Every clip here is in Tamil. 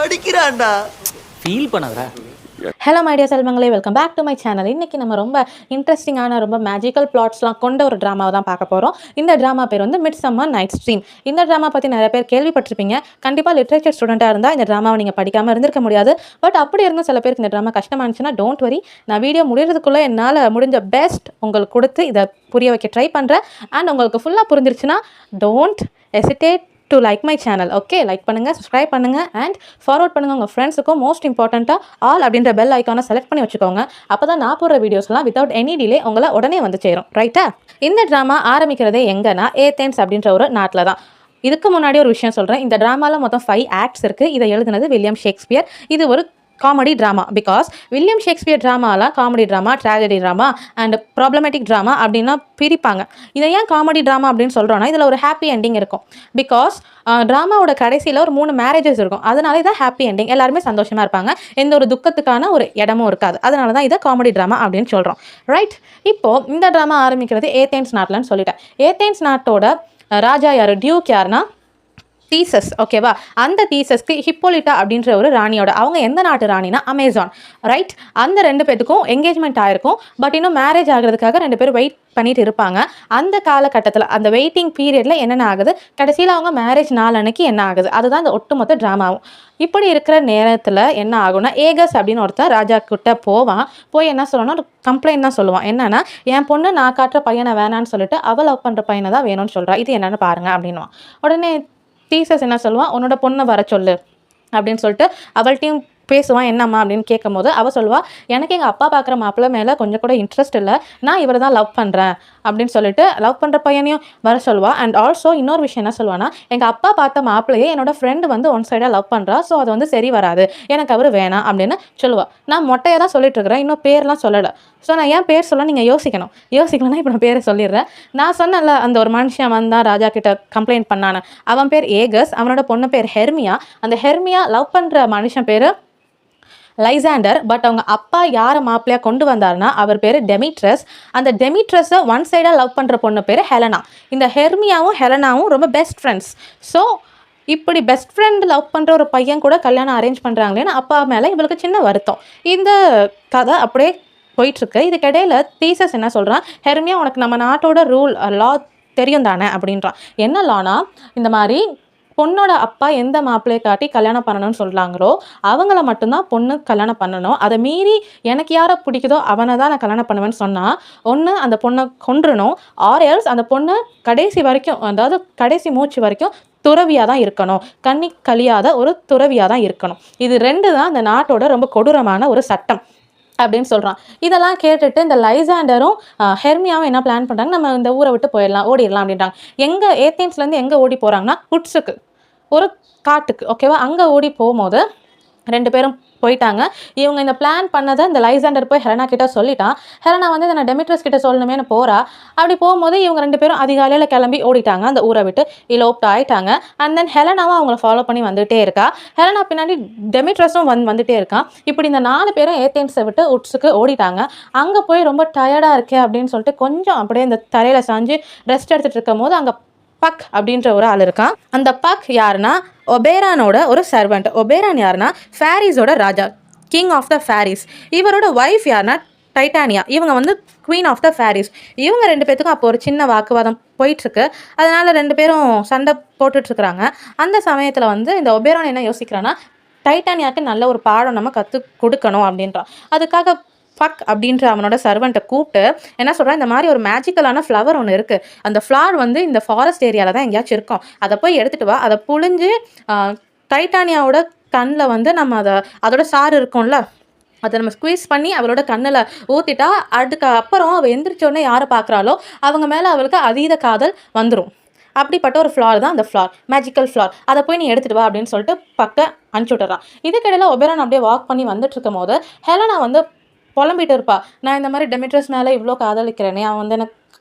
படிக்கிறான்டா. ஃபீல் பண்ணாதடா. ஹலோ மைடியா செல்வங்களே, welcome back to my channel. இன்றைக்கி நம்ம ரொம்ப இன்ட்ரெஸ்டிங்கான ரொம்ப மேஜிக்கல் பிளாட்ஸ்லாம் கொண்ட ஒரு ட்ராமாவை தான் பார்க்க போகிறோம். இந்த ட்ராமா பேர் வந்து மிட்சம்மர் நைட்ஸ் ட்ரீம். இந்த ட்ராமா பற்றி நிறைய பேர் கேள்விப்பட்டிருப்பீங்க. கண்டிப்பாக லிட்ரேச்சர் ஸ்டூடெண்ட்டாக இருந்தால் இந்த ட்ராமாவை நீங்கள் படிக்காமல் இருந்திருக்க முடியாது. பட் அப்படி இருந்தும் சில பேருக்கு இந்த ட்ராமா கஷ்டமாக இருந்துச்சுன்னா டோன்ட் வரி, நான் வீடியோ முடிகிறதுக்குள்ளே என்னால் முடிஞ்ச பெஸ்ட் உங்களுக்கு கொடுத்து இதை புரிய வைக்க ட்ரை பண்ணுறேன். அண்ட் உங்களுக்கு ஃபுல்லாக புரிஞ்சிருச்சுன்னா don't hesitate to like my channel. Okay, like பண்ணுங்கள், சப்ஸ்கிரைப் பண்ணுங்கள் அண்ட் ஃபார்வர்ட் பண்ணுங்கள் உங்கள் ஃப்ரெண்ட்ஸுக்கும். மோஸ்ட் இம்பார்ட்டண்ட்டாக ஆல் அப்படின்ற பெல் ஐக்கானை செலக்ட் பண்ணி வச்சுக்கோங்க. அப்போ தான் நான் போடுற வீடியோஸ்லாம் வித்தவுட் எனி டிலே உங்களை உடனே வந்து சேரும். ரைட்டா? இந்த ட்ராமா ஆரம்பிக்கிறதே எங்கன்னா ஏதென்ஸ் அப்படின்ற ஒரு நாட்டில் தான். இதுக்கு முன்னாடி ஒரு விஷயம் சொல்கிறேன். இந்த ட்ராமாவில் மொத்தம் 5 ஆக்ட்ஸ் இருக்குது. இதை எழுதுனது வில்லியம் ஷேக்ஸ்பியர். இது ஒரு comedy drama. Because William Shakespeare ட்ராமாலாம் comedy drama, tragedy drama and problematic drama அப்படின்னா பிரிப்பாங்க. இதை ஏன் காமெடி ட்ராமா அப்படின்னு சொல்கிறோன்னா இதில் ஒரு ஹாப்பி எண்டிங் இருக்கும். பிகாஸ் ட்ராமாவோட கடைசியில் ஒரு 3 மேரேஜஸ் இருக்கும். அதனால இதான் ஹாப்பி எண்டிங். எல்லாருமே சந்தோஷமாக இருப்பாங்க. எந்த ஒரு துக்கத்துக்கான ஒரு இடமும் இருக்காது. அதனால தான் இதை காமெடி ட்ராமா அப்படின்னு சொல்கிறோம். ரைட்? இப்போது இந்த ட்ராமா ஆரம்பிக்கிறது ஏதென்ஸ் நாட்டில்னு சொல்லிட்டேன். ஏதென்ஸ் நாட்டோட ராஜா யார், டியூக் யாருன்னா தீசஸ். ஓகேவா? அந்த தீசஸ்க்கு ஹிப்போலிட்டா அப்படின்ற ஒரு ராணியோட, அவங்க எந்த நாட்டு ராணினா அமேசான். ரைட்? அந்த 2 பேத்துக்கும் என்கேஜ்மெண்ட் ஆயிருக்கும். பட் இன்னும் மேரேஜ் ஆகிறதுக்காக 2 பேரும் வெயிட் பண்ணிட்டு இருப்பாங்க. அந்த காலகட்டத்தில் அந்த வெயிட்டிங் பீரியடில் என்னென்ன ஆகுது, கடைசியில் அவங்க மேரேஜ் நாள் அன்னைக்கு என்ன ஆகுது, அதுதான் இந்த ஒட்டுமொத்த ட்ராமாவும். இப்படி இருக்கிற நேரத்தில் என்ன ஆகும்னா, ஏகஸ் அப்படின்னு ஒருத்தர் ராஜா கிட்ட போய் என்ன சொல்லணும்னா ஒரு கம்ப்ளைண்ட் தான் சொல்லுவான். என்னன்னா, என் பொண்ணு நான் காட்டுற பையனை வேணான்னு சொல்லிட்டு அவள் லவ் பண்ணுற பையனை தான் வேணும்னு சொல்கிறா, இது என்னென்னு பாருங்க அப்படின்வான். உடனே தீசஸ் என்ன சொல்லுவான், உன்னோட பொண்ணை வர சொல்லு அப்படின்னு சொல்லிட்டு அவள்கிட்டையும் பேசுவான். என்னம்மா அப்படின்னு கேட்கும் போது அவள் சொல்லுவா, எனக்கு எங்கள் அப்பா பார்க்குற மாப்பிள்ளை மேலே கொஞ்சம் கூட இன்ட்ரெஸ்ட் இல்லை, நான் இவரை தான் லவ் பண்ணுறேன் அப்படின்னு சொல்லிட்டு லவ் பண்ணுற பையனையும் வர சொல்லுவா. அண்ட் ஆல்சோ இன்னொரு விஷயம் என்ன சொல்லுவான்னா, எங்கள் அப்பா பார்த்த மாப்பிள்ளையே என்னோட ஃப்ரெண்டு வந்து ஒன் சைடாக லவ் பண்ணுறா, ஸோ அது வந்து சரி வராது, எனக்கு அவர் வேணாம் அப்படின்னு சொல்லுவாள். நான் மொட்டையாக தான் சொல்லிட்டு இருக்கிறேன், இன்னும் பேர்லாம் சொல்லலை. ஸோ நான் ஏன் பேர் சொல்ல நீங்கள் யோசிக்கணும்னா இப்போ நான் பேரை சொல்லிடுறேன். நான் சொன்னல, அந்த ஒரு மனுஷன் வந்தான் ராஜா கிட்ட கம்ப்ளைண்ட் பண்ணானு, அவன் பேர் ஏகஸ், அவனோட பொண்ணு பேர் ஹெர்மியா. அந்த ஹெர்மியா லவ் பண்ணுற மனுஷன் பேர் லைசாண்டர். பட் அவங்க அப்பா யாரை மாப்பிள்ளையாக கொண்டு வந்தாருன்னா அவர் பேர் டெமிட்ரஸ். அந்த டெமிட்ரஸை ஒன் சைடாக லவ் பண்ணுற பொண்ணு பேர் ஹெலனா. இந்த ஹெர்மியாவும் ஹெலனாவும் ரொம்ப பெஸ்ட் ஃப்ரெண்ட்ஸ். ஸோ இப்படி பெஸ்ட் ஃப்ரெண்ட் லவ் பண்ணுற ஒரு பையன் கூட கல்யாணம் அரேஞ்ச் பண்ணுறாங்களேன்னு அப்பா மேலே இவளுக்கு சின்ன வருத்தம். இந்த கதை அப்படியே போயிட்டுருக்கு. இதுக்கிடையில் தீசஸ் என்ன சொல்கிறான், ஹெர்மியா உனக்கு நம்ம நாட்டோட ரூல் லா தெரியும் தானே அப்படின்றான். என்ன லானா, இந்த மாதிரி பொண்ணோட அப்பா எந்த மாப்பிள்ளையை காட்டி கல்யாணம் பண்ணணும்னு சொல்கிறாங்களோ அவங்கள மட்டும்தான் பொண்ணு கல்யாணம் பண்ணணும். அதை மீறி எனக்கு யாரை பிடிக்குதோ அவனை தான் நான் கல்யாணம் பண்ணுவேன்னு சொன்னால் ஒன்று அந்த பொண்ணை கொன்றணும், ஆர் எல்ஸ் அந்த பொண்ணு கடைசி வரைக்கும், அதாவது கடைசி மூச்சு வரைக்கும் துறவியாக தான் இருக்கணும், கண்ணி கழியாத ஒரு துறவியாக தான் இருக்கணும். இது 2 தான் இந்த நாட்டோட ரொம்ப கொடூரமான ஒரு சட்டம் அப்படின்னு சொல்கிறான். இதெல்லாம் கேட்டுட்டு இந்த லைசாண்டரும் ஹெர்மியாவும் என்ன பிளான் பண்ணுறாங்க, நம்ம இந்த ஊரை விட்டு ஓடிடலாம் அப்படின்றாங்க. எங்கே ஏதென்ஸ்லேருந்து எங்கே ஓடி போகிறாங்கன்னா குட்ஸுக்கு, ஒரு காட்டுக்கு. ஓகேவா? அங்கே ஓடி போகும்போது 2 பேரும் போயிட்டாங்க. இவங்க இந்த பிளான் பண்ணதை இந்த லைசாண்டர் போய் ஹெலனா கிட்ட சொல்லிட்டான். ஹெலனா வந்து நான் டெமிட்ரஸ் கிட்ட சொல்லணுமேனு போகிறா. அப்படி போகும்போது இவங்க 2 பேரும் அதிகாலையில் கிளம்பி ஓடிட்டாங்க, அந்த ஊரை விட்டு இலோப்ட் ஆகிட்டாங்க. அண்ட் தென் ஹெலனாவும் அவங்கள ஃபாலோ பண்ணி வந்துகிட்டே இருக்கா. ஹெலனா பின்னாடி டெமிட்ரஸும் வந்துகிட்டே இருக்கான். இப்படி இந்த 4 பேரும் ஏதென்ஸை விட்டு உட்ஸுக்கு ஓடிட்டாங்க. அங்கே போய் ரொம்ப டயர்டாக இருக்கே அப்படின்னு சொல்லிட்டு கொஞ்சம் அப்படியே இந்த தரையில் சாஞ்சு ரெஸ்ட் எடுத்துகிட்டு இருக்கும் போது அங்கே பக் அப்படின்ற ஒரு ஆள் இருக்கான். அந்த பக் யாருன்னா ஒபேரானோட ஒரு சர்வெண்ட். ஒபேரான் யாருன்னா ஃபேரிஸோட ராஜா, கிங் ஆஃப் த ஃபேரிஸ். இவரோட ஒய்ஃப் யாருன்னா டைட்டானியா, இவங்க வந்து குவீன் ஆஃப் த ஃபேரிஸ். இவங்க 2 பேத்துக்கும் அப்போ ஒரு சின்ன வாக்குவாதம் போயிட்டுருக்கு. அதனால் 2 பேரும் சண்டை போட்டுட்ருக்குறாங்க. அந்த சமயத்தில் வந்து இந்த ஒபேரான் என்ன யோசிக்கிறான்னா, டைட்டானியாவுக்கு நல்ல ஒரு பாடம் நம்ம கற்றுக் கொடுக்கணும் அப்படின்றான். அதுக்காக ஃபக் அப்படின்ற அவனோட சர்வெண்ட்டை கூப்பிட்டு என்ன சொல்கிறான், இந்த மாதிரி ஒரு மேஜிக்கலான ஃப்ளவர் ஒன்று இருக்குது, அந்த ஃப்ளவர் வந்து இந்த ஃபாரஸ்ட் ஏரியாவில் தான் எங்கேயாச்சும் இருக்கும், அதை போய் எடுத்துகிட்டு வா, அதை புழிஞ்சு டைட்டானியாவோட கண்ணில் வந்து நம்ம அதோட சாறு இருக்கும்ல அதை நம்ம ஸ்குவீஸ் பண்ணி அவளோட கண்ணில் ஊற்றிட்டா அதுக்கு அப்புறம் அவள் எந்திரிச்சோடனே யாரை பார்க்குறாளோ அவங்க மேலே அவளுக்கு அதீத காதல் வந்துடும். அப்படிப்பட்ட ஒரு ஃப்ளார் தான் அந்த ஃப்ளார், மேஜிக்கல் ஃப்ளார். அதை போய் நீ எடுத்துகிட்டு வா அப்படின்னு சொல்லிட்டு பக்க அனுப்பிச்சி விட்டுறான். இதுக்கிடையில் ஒபேரான் அப்படியே வாக் பண்ணி வந்துட்டு இருக்கும் போது ஹெலனா வந்து புலம்பிட்டு இருப்பா, நான் இந்த மாதிரி டெமிட்ரஸ் மேலே இவ்வளோ காதலிக்கிறேனே, அவன் வந்து எனக்கு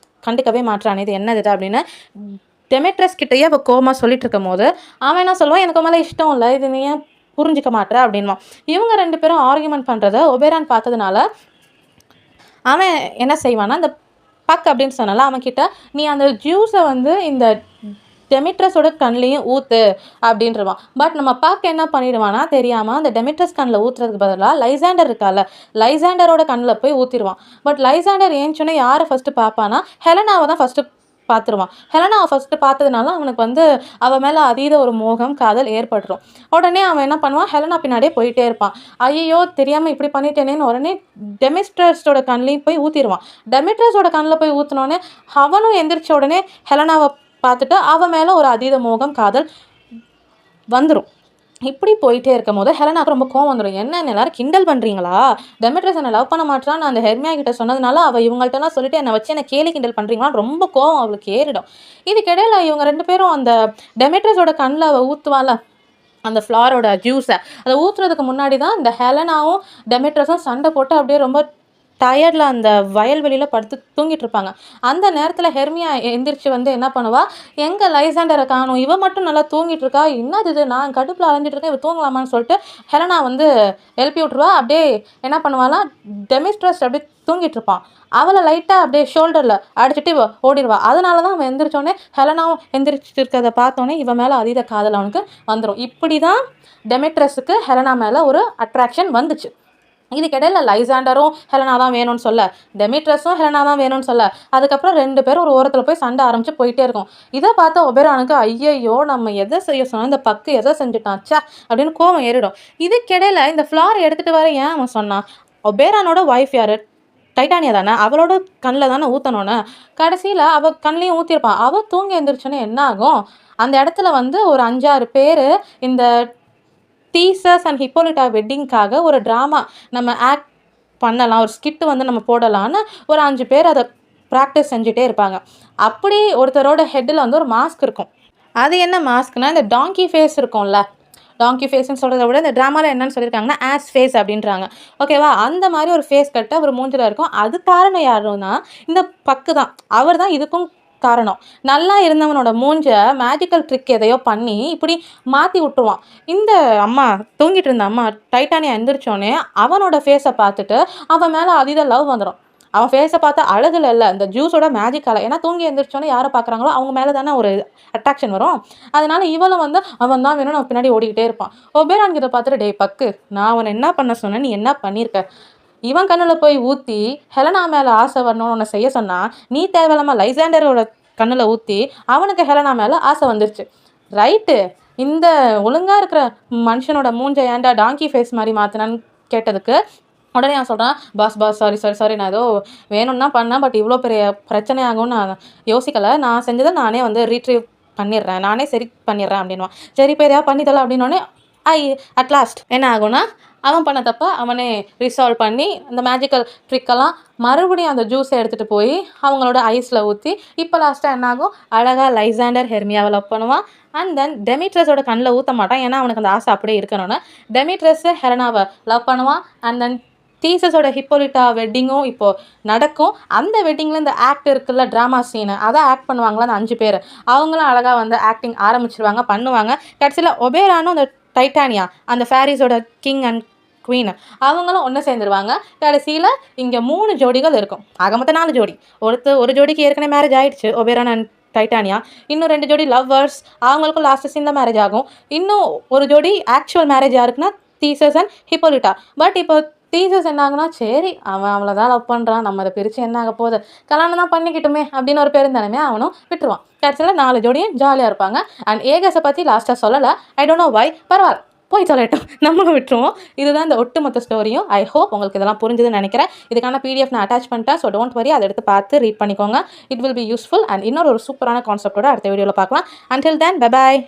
கண்டுக்கவே மாட்டானே, இது என்னது அப்படின்னு டெமிட்ரஸ் கிட்டேயே அவள் கோமா சொல்லிட்டு இருக்கும் போது அவன் என்ன சொல்லுவான், எனக்கு மேலே இஷ்டம் இல்லை, இது நீ ஏன் புரிஞ்சிக்க மாட்டேற அப்படின்வான். இவங்க 2 பேரும் ஆர்கியூமெண்ட் பண்ணுறத ஒபேரான் பார்த்ததுனால அவன் என்ன செய்வான்னா, அந்த பக் அப்படின்னு சொன்னால அவன்கிட்ட நீ அந்த ஜூஸை வந்து இந்த டெமிட்ரஸோட கண்லேயும் ஊற்று அப்படின்றவான். பட் நம்ம பார்க்க என்ன பண்ணிடுவானா தெரியாமல் அந்த டெமிட்ரஸ் கண்ணில் ஊற்றுறதுக்கு பதிலாக லைசாண்டர் இருக்கால, லைசாண்டரோட கண்ணில் போய் ஊற்றிடுவான். பட் லைசாண்டர் ஏஞ்சோன்னே யாரை ஃபஸ்ட்டு பார்ப்பானா, ஹெலனாவை தான் ஃபஸ்ட்டு பார்த்துருவான். ஹெலனாவை ஃபஸ்ட்டு பார்த்ததுனால அவனுக்கு வந்து அவன் மேலே அதீத ஒரு மோகம் காதல் ஏற்பட்டுரும். உடனே அவன் என்ன பண்ணுவான், ஹெலனா பின்னாடியே போயிட்டே இருப்பான். ஐயோ தெரியாமல் இப்படி பண்ணிட்டேனேன்னு உடனே டெமிட்ரஸோட கண்ணிலையும் போய் ஊற்றிடுவான். டெமிட்ரஸோட கண்ணில் போய் ஊற்றினோடனே அவனும் எந்திரிச்ச உடனே ஹெலனாவை பார்த்துட்டு அவன் மேலே ஒரு அதீத மோகம் காதல் வந்துடும். இப்படி போயிட்டே இருக்கும் போது ஹெலனாக்கு ரொம்ப கோவம் வந்துடும். என்ன எல்லாரும் கிண்டல் பண்ணுறீங்களா, டெமிட்ரஸ் என்னை லவ் பண்ண மாட்டான் நான் அந்த ஹெர்மியா கிட்ட சொன்னதுனால அவள் இவங்கள்ட்டலாம் சொல்லிட்டு என்னை வச்சு என்னை கேலி கிண்டல் பண்ணுறீங்களான்னு ரொம்ப கோவம் அவளுக்கு ஏறிடும். இதுக்கிடையில் இவங்க 2 பேரும் அந்த டெமிட்ரஸோட கண்ணில் அவள் ஊற்றுவாள் அந்த ஃப்ளாரோட ஜூஸை, அதை ஊற்றுறதுக்கு முன்னாடி தான் இந்த ஹெலனாவும் டெமிட்ரஸும் சண்டை போட்டு அப்படியே ரொம்ப டயர்டில் அந்த வயல்வெளியில் படுத்து தூங்கிட்டு இருப்பாங்க. அந்த நேரத்தில் ஹெர்மியா எந்திரிச்சு வந்து என்ன பண்ணுவா, எங்கே லைசாண்டரை காணும், இவன் மட்டும் நல்லா தூங்கிட்டு இருக்கா, என்னது இது நான் கடுப்பில் அலைஞ்சிட்டு இருக்கேன், இவன் தூங்கலாமான்னு சொல்லிட்டு ஹெலனா வந்து எழுப்பி விட்ருவா. அப்படியே என்ன பண்ணுவாலாம், டெமிட்ரஸ் அப்படியே தூங்கிட்டு இருப்பான். அவளை லைட்டாக அப்படியே ஷோல்டரில் அடிச்சுட்டு இவ ஓடிடுவா. அதனால தான் அவன் எந்திரிச்சோடனே ஹெலனாவும் எந்திரிச்சிட்டு இருக்கிறத பார்த்தோன்னே இவன் மேலே அதீத காதல் அவனுக்கு வந்துடும். இப்படி தான் டெமிட்ரஸுக்கு ஹெலனா மேலே ஒரு அட்ராக்ஷன் வந்துச்சு. இதுக்கிடையில் லைசாண்டரும் ஹெலனா தான் வேணும்னு சொல்ல, டெமிட்ரஸும் ஹெலனா தான் வேணும்னு சொல்ல, அதுக்கப்புறம் 2 பேரும் ஒரு ஓரத்தில் போய் சண்டை ஆரம்பித்து போயிட்டே இருக்கும். இதை பார்த்த ஒபேரானுக்கு ஐயையோ நம்ம எதை செய்ய சொன்னால் இந்த பக்கு எதை செஞ்சுட்டான் சா அப்படின்னு கோவம் ஏறிடும். இதுக்கிடையில் இந்த ஃப்ளார் எடுத்துகிட்டு வர ஏன் அவன் சொன்னான், ஒபேரானோட ஒய்ஃப் யார், டைட்டானியா தானே, அவளோட கண்ணில் தானே ஊற்றணுன்னு. கடைசியில் அவள் கண்ணிலையும் ஊற்றிருப்பான். அவள் தூங்கி எழுந்திரிச்சோன்னே என்ன ஆகும், அந்த இடத்துல வந்து ஒரு 5-6 பேர் இந்த தீசஸ் அண்ட் ஹிப்போலிட்டா வெட்டிங்காக ஒரு ட்ராமா நம்ம ஆக்ட் பண்ணலாம், ஒரு ஸ்கிட்டு வந்து நம்ம போடலான்னு ஒரு 5 பேர் அதை ப்ராக்டிஸ் செஞ்சுட்டே இருப்பாங்க. அப்படி ஒருத்தரோட ஹெட்டில் வந்து ஒரு மாஸ்க் இருக்கும். அது என்ன மாஸ்க்னால் இந்த டாங்கி ஃபேஸ் இருக்கும்ல, டாங்கி ஃபேஸ்ன்னு சொல்கிறத விட இந்த ட்ராமாவில் என்னன்னு சொல்லியிருக்காங்கன்னா ஆஸ் ஃபேஸ் அப்படின்றாங்க. ஓகேவா, அந்த மாதிரி ஒரு ஃபேஸ் கட்ட ஒரு மூஞ்சில் இருக்கும். அது காரணம் யாருன்னா இந்த பக்கு தான். அவர் தான் இதுக்கும் காரணம். நல்லா இருந்தவனோட மூஞ்ச மேஜிக்கல் ட்ரிக் எதையோ பண்ணி இப்படி மாற்றி விட்டுருவான். இந்த அம்மா தூங்கிட்டு இருந்த அம்மா டைட்டானியா எந்திரிச்சோடனே அவனோட ஃபேஸை பார்த்துட்டு அவன் மேலே அதீத லவ் வந்துடும். அவன் ஃபேஸை பார்த்தா அழகுல இல்லை, இந்த ஜூஸோட மேஜிக்கால. ஏன்னா தூங்கி எந்திரிச்சோன்னே யாரை பார்க்குறாங்களோ அவங்க மேலே தானே ஒரு அட்ராக்ஷன் வரும். அதனால இவளும் வந்து அவன் தான் வேணும், அவன் பின்னாடி ஓடிக்கிட்டே இருப்பான். ஒபேரான் கிட்ட பார்த்துட்டு டே பக்கு, நான் அவனை என்ன பண்ண சொன்னேன், நீ என்ன பண்ணியிருக்க, இவன் கண்ணில் போய் ஊற்றி ஹெலனா மேலே ஆசை வரணும்னு உன்னை செய்ய சொன்னால் நீ தேவையில்லாமல் லைசாண்டரோட கண்ணில் ஊற்றி அவனுக்கு ஹெலனா மேலே ஆசை வந்துருச்சு. ரைட்டு, இந்த ஒழுங்காக இருக்கிற மனுஷனோட மூஞ்சை ஏன்டா டாங்கி ஃபேஸ் மாதிரி மாற்றினான்னு கேட்டதுக்கு உடனே நான் சொல்கிறேன், பாஸ் சாரி நான் ஏதோ வேணும்னு தான் பண்ணேன், பட் இவ்வளோ பெரிய பிரச்சனை ஆகும்னு நான் யோசிக்கலை, நான் செஞ்சதை நானே வந்து ரீட்ரீவ் பண்ணிடுறேன், நானே சரி பண்ணிடுறேன் அப்படின்வான். சரி இப்போ எதையா பண்ணித்தல அப்படின்னோடனே அட்லாஸ்ட் என்ன ஆகும்னா அவன் பண்ண தப்ப அவனே ரிசால்வ் பண்ணி அந்த மேஜிக்கல் ட்ரிக்கெல்லாம் மறுபடியும் அந்த ஜூஸை எடுத்துகிட்டு போய் அவங்களோட ஐஸில் ஊற்றி இப்போ லாஸ்ட்டாக என்ன ஆகும், அழகாக லைசாண்டர் ஹெர்மியாவை லவ் பண்ணுவான். அண்ட் தென் டெமிட்ரஸோட கண்ணில் ஊற்ற மாட்டான், ஏன்னா அவனுக்கு அந்த ஆசை அப்படியே இருக்கணும்னு. டெமிட்ரஸு ஹெலனாவை லவ் பண்ணுவான். அண்ட் தென் தீசஸோட ஹிப்போலிட்டா வெட்டிங்கும் இப்போது நடக்கும். அந்த வெட்டிங்கில் இந்த ஆக்ட் இருக்குல்ல, ட்ராமா சீனு, அதை ஆக்ட் பண்ணுவாங்களா அந்த 5 பேர், அவங்களும் அழகாக வந்து ஆக்டிங் ஆரம்பிச்சிருவாங்க, பண்ணுவாங்க. கடைசியில் ஒபேரானும் அந்த டைட்டானியா அந்த ஃபேரிஸோட கிங் அண்ட் குவீன் அவங்களும் ஒன்று சேர்ந்துருவாங்க. கடைசியில் இங்கே 3 ஜோடிகள் இருக்கும், ஆக மொத்தம் 4 ஜோடி. ஒரு ஜோடிக்கு ஏற்கனவே மேரேஜ் ஆகிடுச்சு, ஒபேரான் அண்ட் டைட்டானியா. இன்னும் 2 ஜோடி லவ்வர்ஸ், அவங்களுக்கும் லாஸ்ட் சீன் தான் மேரேஜ் ஆகும். இன்னும் ஒரு ஜோடி ஆக்சுவல் மேரேஜ் யாருக்குன்னா தீசஸ் அண்ட் ஹிப்போலிட்டா. பட் இப்போ தீசஸ் என்ன ஆகுனா, சரி அவன் அவளை தான் லவ் பண்ணுறான், நம்ம அதை பிரித்து என்ன ஆக போகுது, கல்யாணம் தான் பண்ணிக்கிட்டுமே அப்படின்னு ஒரு பெருந்தனமே அவனும் விட்டுருவான். கடைசியில் 4 ஜோடியும் ஜாலியாக இருப்பாங்க. அண்ட் ஏகஸை பற்றி லாஸ்ட்டாக சொல்லலை, ஐ டோன்ட் நோ வை, பரவாயில்ல போய் சொல்லட்டும், நம்மளும் விட்டுருவோம். இதுதான் இந்த ஒட்டுமொத்த ஸ்டோரியும். ஐ ஹோப் உங்களுக்கு இதெல்லாம் புரிஞ்சுதுன்னு நினைக்கிறேன். இதுக்கான PDF நான் அட்டாச் பண்ணிட்டேன், ஸோ டோன்ட் வரி, அதை எடுத்து பார்த்து ரீட் பண்ணிக்கோங்க. It will be useful. And இன்னொரு சூப்பரான கான்செப்டோட அடுத்த வீடியோவில் பார்க்கலாம். Until then bye bye.